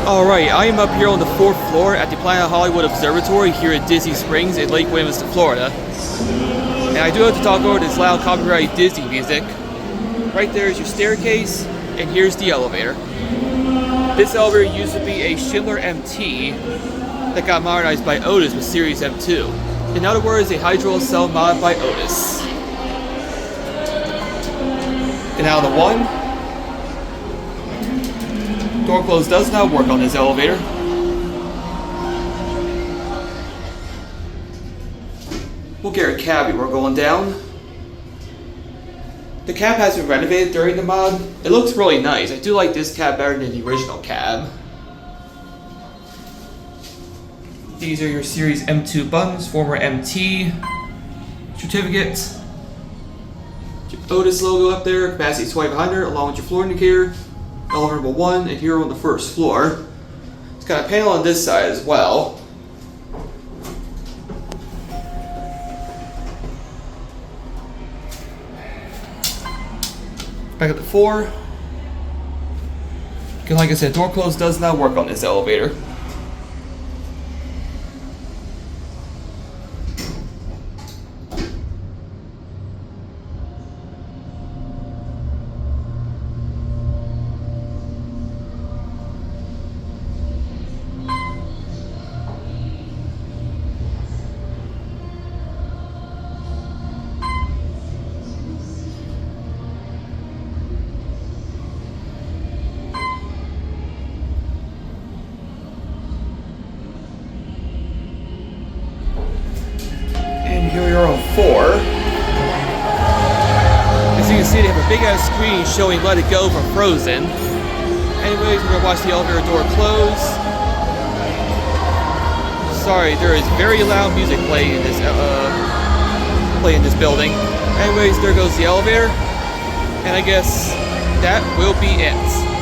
Alright, I am up here on the 4th floor at the Planet Hollywood Observatory here at Disney Springs in Lake Buena Vista, Florida. And I do have to talk over this loud copyrighted Disney music. Right there is your staircase, and here's the elevator. This elevator used to be a Schindler MT that got modernized by Otis with Series M2. In other words, a HydroAccel mod by Otis. And now the one. Door close does not work on this elevator. We'll get a cab. We're going down. The cab has been renovated during the mod. It looks really nice. I do like this cab better than the original cab. These are your Series M2 buttons, former MT certificate. Your Otis logo up there, capacity 2500, along with your floor indicator. Elevator number 1, and here on the 1st floor. It's got a panel on this side as well. Back at the 4. Again, like I said, door close does not work on this elevator. Here we are on 4. As you can see, they have a big ass screen showing Let It Go from Frozen. Anyways, we're gonna watch the elevator door close. Sorry, there is very loud music playing in this building. Anyways, there goes the elevator, and I guess that will be it.